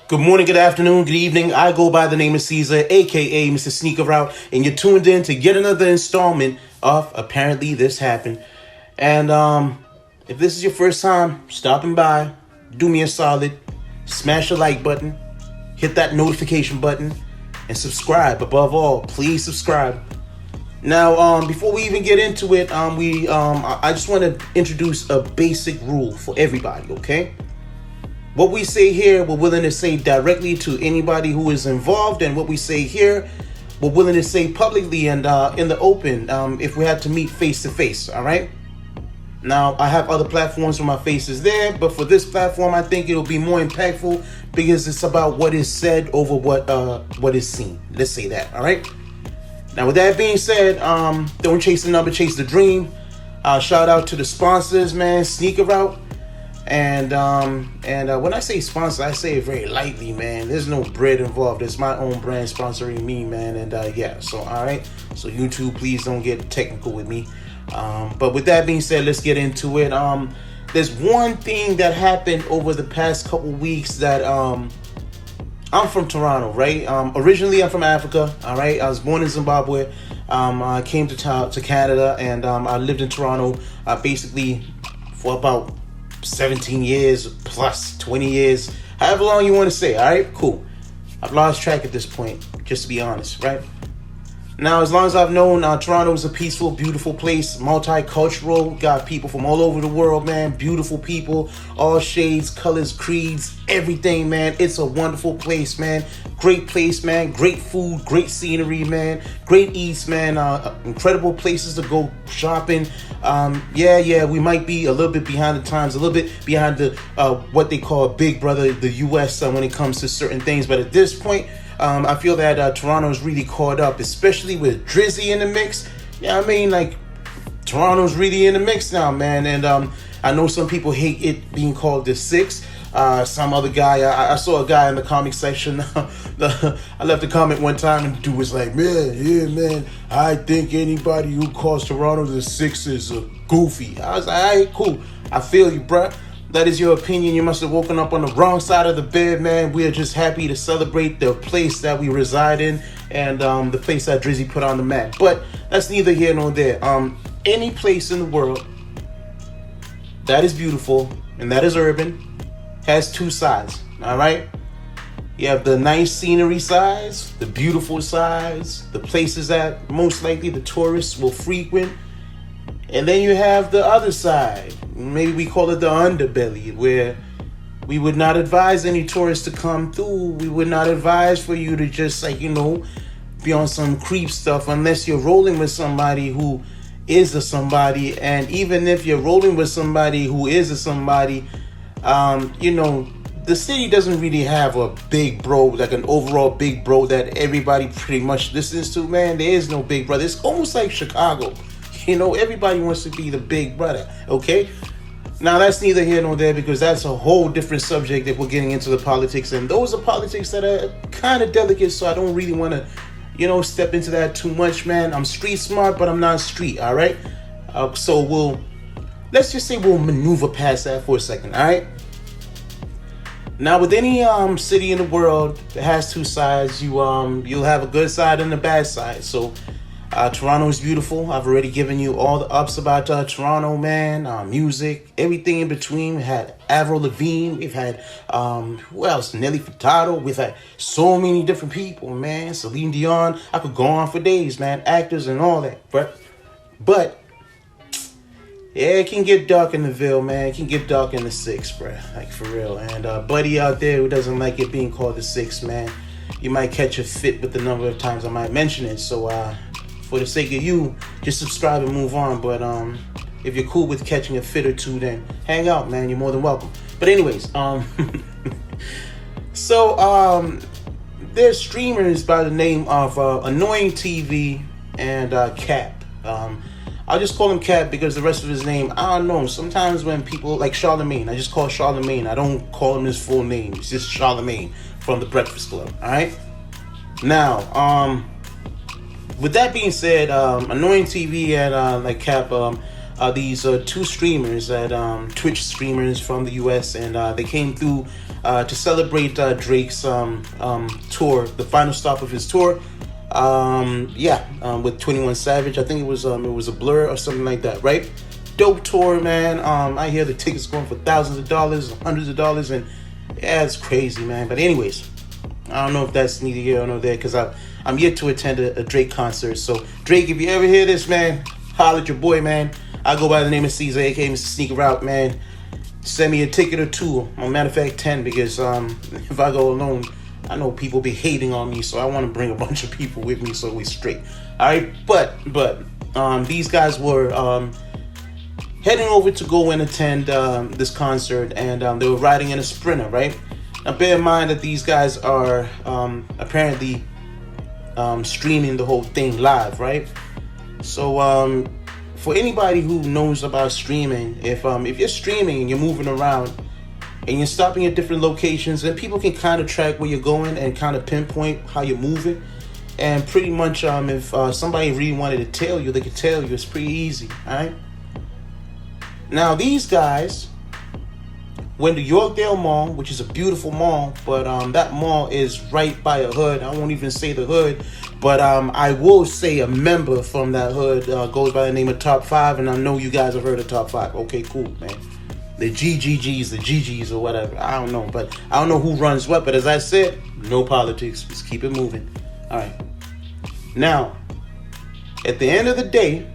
Good morning, good afternoon, good evening. I go by the name of Caesar, aka Mr. Sneaker Route, and you're tuned in to yet another installment of Apparently This Happened. And if this is your first time stopping by, do me a solid, smash the like button, hit that notification button, and subscribe. Above all, please subscribe. Now, before we even get into it, I just want to introduce a basic rule for everybody, okay? What we say here, we're willing to say directly to anybody who is involved, and what we say here, we're willing to say publicly and in the open if we had to meet face to face, all right? Now, I have other platforms where my face is there, but for this platform, I think it'll be more impactful because it's about what is said over what is seen. Let's say that, all right? Now, with that being said, don't chase the number, chase the dream. Shout out to the sponsors, man, Sneaker Route. And when I say sponsor, I say it very lightly, man. There's no bread involved. It's my own brand sponsoring me, man. And yeah, so all right. So YouTube, please don't get technical with me. But with that being said, let's get into it. There's one thing that happened over the past couple weeks that I'm from Toronto, right? Originally, I'm from Africa. All right, I was born in Zimbabwe. I came to Canada, and I lived in Toronto basically for about 17 years plus 20 years, however long you want to say. All right, cool. I've lost track at this point, just to be honest, right? Now, as long as I've known, Toronto is a peaceful, beautiful place, multicultural. Got people from all over the world, man. Beautiful people, all shades, colors, creeds, everything, man. It's a wonderful place, man. Great place, man. Great food, great scenery, man. Great eats, man. Incredible places to go shopping. Yeah, we might be a little bit behind the times, a little bit behind the what they call Big Brother, the U.S. When it comes to certain things. But at this point, I feel that Toronto's really caught up, especially with Drizzy in the mix. Yeah, I mean, like, Toronto's really in the mix now, man. And I know some people hate it being called the Six. Some other guy, I saw a guy in the comic section. I left a comment one time, and the dude was like, man, I think anybody who calls Toronto the Six is goofy. I was like, all right, cool. I feel you, bruh. That is your opinion. You must have woken up on the wrong side of the bed, man. We are just happy to celebrate the place that we reside in and the place that Drizzy put on the map. But that's neither here nor there. Any place in the world that is beautiful and that is urban has two sides, all right? You have the nice scenery sides, the beautiful sides, the places that most likely the tourists will frequent. And then you have the other side. Maybe we call it the underbelly, where we would not advise any tourists to come through. We would not advise for you to just, be on some creep stuff unless you're rolling with somebody who is a somebody. And even if you're rolling with somebody who is a somebody, the city doesn't really have a big bro, like an overall big bro that everybody pretty much listens to, man. There is no big brother. It's almost like Chicago. Everybody wants to be the big brother, okay? Now, that's neither here nor there because that's a whole different subject if we're getting into the politics. And those are politics that are kind of delicate, so I don't really want to, step into that too much, man. I'm street smart, but I'm not street, all right? So let's just say we'll maneuver past that for a second, all right? Now, with any city in the world that has two sides, you'll have a good side and a bad side. So Toronto is beautiful. I've already given you all the ups about Toronto, man. Music, everything in between. We had Avril Lavigne. We've had, who else? Nelly Furtado. We've had so many different people, man. Celine Dion. I could go on for days, man. Actors and all that. But yeah, it can get dark in the Ville, man. It can get dark in the Six, bro. Like, for real. And buddy out there who doesn't like it being called the Six, man, you might catch a fit with the number of times I might mention it. So, for the sake of you, just subscribe and move on. But if you're cool with catching a fit or two, then hang out, man. You're more than welcome. But anyways, so there's streamers by the name of Annoying TV and Cap. I'll just call him Cap because the rest of his name, I don't know. Sometimes when people, like Charlemagne, I just call Charlemagne. I don't call him his full name. It's just Charlemagne from The Breakfast Club, all right? Now, with that being said, Annoying TV and Cap, these two streamers, that Twitch streamers from the U.S., and they came through to celebrate Drake's tour, the final stop of his tour. With 21 Savage. I think it was a Blur or something like that, right? Dope tour, man. I hear the tickets going for thousands of dollars, hundreds of dollars, and yeah, it's crazy, man. But anyways, I don't know if that's neither here nor there, because I'm yet to attend a Drake concert. So Drake, if you ever hear this, man, holler at your boy, man. I go by the name of Caesar, aka Mr. Sneaker Out, man. Send me a ticket or two. Matter of fact, 10, because if I go alone, I know people be hating on me, so I want to bring a bunch of people with me so we're straight. All right, but these guys were heading over to go and attend this concert, and they were riding in a Sprinter, right? Now, bear in mind that these guys are apparently streaming the whole thing live, right? So for anybody who knows about streaming, if you're streaming and you're moving around and you're stopping at different locations, then people can kind of track where you're going and kind of pinpoint how you're moving. And pretty much if somebody really wanted to tell you, they could tell you. It's pretty easy, all right? Now, these guys went to Yorkdale Mall, which is a beautiful mall, but that mall is right by a hood. I won't even say the hood, but I will say a member from that hood goes by the name of Top 5, and I know you guys have heard of Top 5. Okay, cool, man. The GGGs, the GGs, or whatever. I don't know, but I don't know who runs what, but as I said, no politics. Just keep it moving. All right. Now, at the end of the day,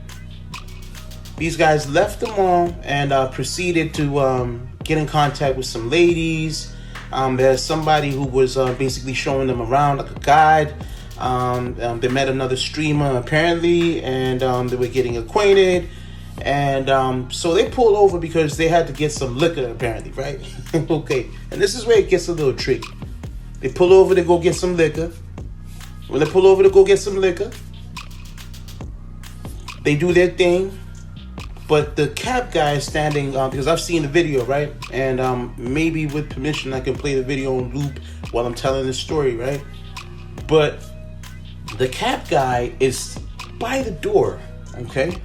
these guys left the mall and proceeded to get in contact with some ladies. There's somebody who was basically showing them around like a guide. They met another streamer apparently, and they were getting acquainted. And so they pulled over because they had to get some liquor apparently, right? Okay, and this is where it gets a little tricky. They pull over to go get some liquor. When they pull over to go get some liquor, they do their thing. But the cab guy is standing, because I've seen the video, right? And maybe with permission, I can play the video on loop while I'm telling the story, right? But the cab guy is by the door, okay?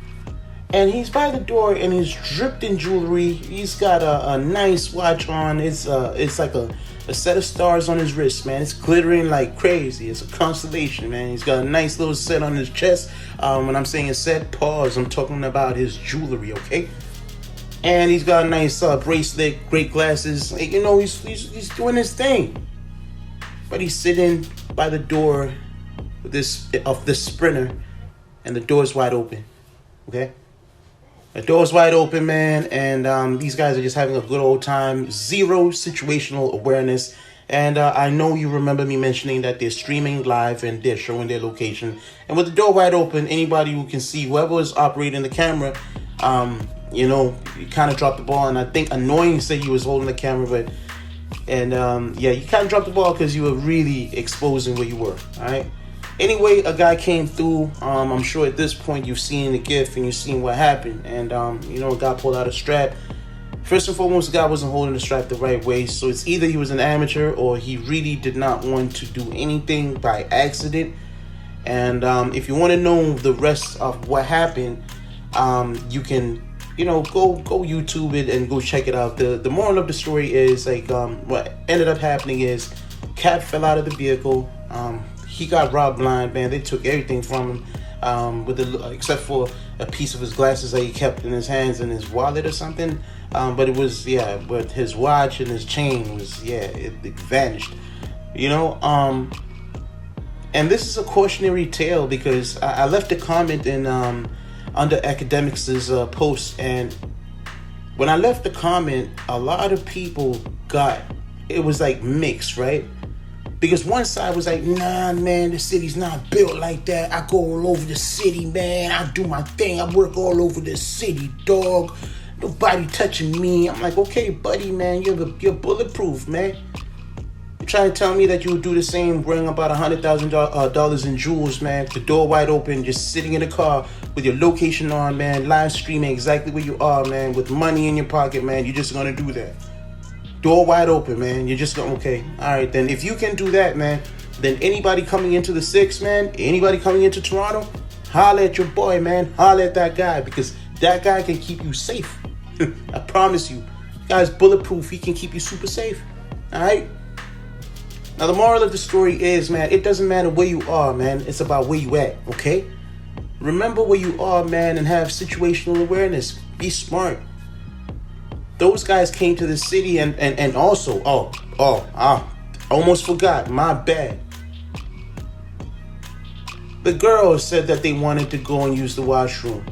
And he's by the door and he's dripped in jewelry. He's got a nice watch on. It's like a set of stars on his wrist, man. It's glittering like crazy. It's a constellation, man. He's got a nice little set on his chest. When I'm saying a set, pause. I'm talking about his jewelry, okay? And he's got a nice bracelet, great glasses. You know, he's doing his thing. But he's sitting by the door with this Sprinter, and the door's wide open, okay? The door's wide open, man, and these guys are just having a good old time. Zero situational awareness. And I know you remember me mentioning that they're streaming live and they're showing their location. And with the door wide open, anybody who can see, whoever was operating the camera, you know, you kind of dropped the ball. And I think Annoying said you was holding the camera, you kind of dropped the ball because you were really exposing where you were, all right? Anyway, a guy came through. I'm sure at this point you've seen the GIF and you've seen what happened. And, a guy pulled out a strap. First and foremost, the guy wasn't holding the strap the right way. So it's either he was an amateur or he really did not want to do anything by accident. And if you want to know the rest of what happened, you can, go YouTube it and go check it out. The moral of the story is what ended up happening is Cap fell out of the vehicle. He got robbed blind, man. They took everything from him, except for a piece of his glasses that he kept in his hands and his wallet or something. But his watch and his chain was, it vanished. And this is a cautionary tale because I left a comment in under Academics' post, and when I left the comment, a lot of people it was like mixed, right? Because one side was like, nah, man, the city's not built like that. I go all over the city, man. I do my thing. I work all over the city, dog. Nobody touching me. I'm like, okay, buddy, man, you're bulletproof, man. You're trying to tell me that you would do the same, wearing about $100,000 in jewels, man, the door wide open, just sitting in the car with your location on, man, live streaming exactly where you are, man, with money in your pocket, man. You're just gonna do that. Door wide open, man. You're just going, okay. All right, then if you can do that, man, then anybody coming into the 6, man, anybody coming into Toronto, holler at your boy, man. Holler at that guy because that guy can keep you safe. I promise you. Guy's bulletproof. He can keep you super safe. All right? Now, the moral of the story is, man, it doesn't matter where you are, man. It's about where you at, okay? Remember where you are, man, and have situational awareness. Be smart. Those guys came to the city and also, almost forgot. My bad. The girls said that they wanted to go and use the washroom.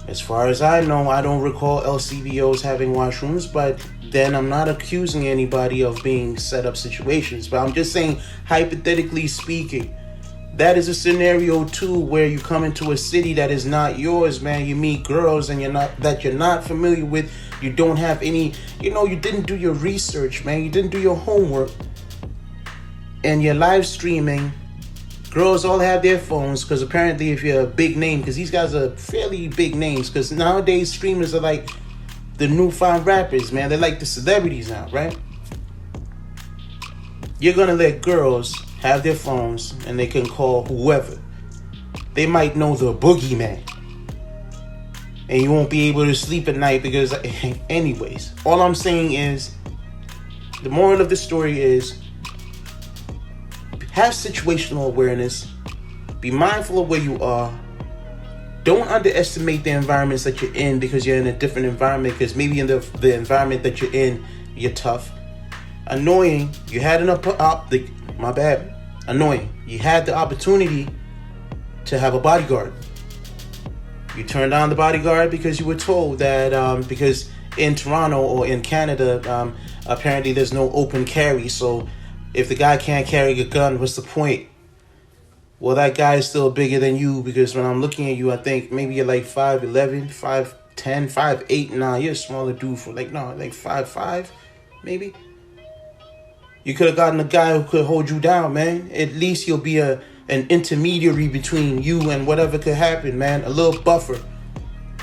As far as I know, I don't recall LCBOs having washrooms, but then I'm not accusing anybody of being set up situations. But I'm just saying, hypothetically speaking, that is a scenario too where you come into a city that is not yours, man. You meet girls and you're not familiar with. You don't have any, you didn't do your research, man. You didn't do your homework. And you're live streaming. Girls all have their phones because apparently if you're a big name, because these guys are fairly big names, because nowadays streamers are like the newfound rappers, man. They're like the celebrities now, right? You're going to let girls have their phones and they can call whoever. They might know the boogeyman. And you won't be able to sleep at night because, anyways, all I'm saying is, the moral of the story is, have situational awareness. Be mindful of where you are. Don't underestimate the environments that you're in because you're in a different environment. Because maybe in the environment that you're in, you're tough. Annoying. You had Annoying. You had the opportunity to have a bodyguard. You turned down the bodyguard because you were told that because in Toronto or in Canada, apparently there's no open carry. So if the guy can't carry a gun, what's the point? Well, that guy is still bigger than you because when I'm looking at you, I think maybe you're like 5'11", 5'10", 5'8". Nah, you're a smaller dude for like 5'5", maybe. You could have gotten a guy who could hold you down, man. At least you'll be an intermediary between you and whatever could happen, man. A little buffer.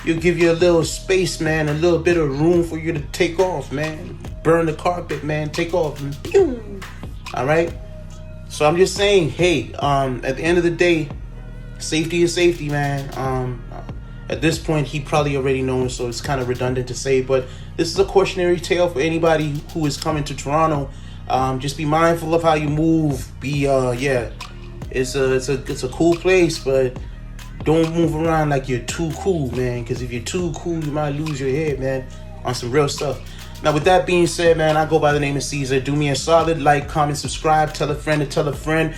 You'll give you a little space, man. A little bit of room for you to take off, man. Burn the carpet, man. Take off. And pew! All right? So I'm just saying, hey, at the end of the day, safety is safety, man. At this point, he probably already knows, so it's kind of redundant to say. But this is a cautionary tale for anybody who is coming to Toronto. Just be mindful of how you move. It's a cool place, but don't move around like you're too cool, man. Because if you're too cool, you might lose your head, man, on some real stuff. Now, with that being said, man, I go by the name of Caesar. Do me a solid, like, comment, subscribe, tell a friend to tell a friend.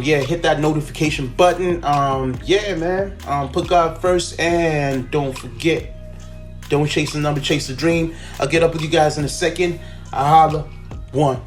Hit that notification button. Man. Put God first, and don't forget, don't chase the number, chase the dream. I'll get up with you guys in a second. Holla. One.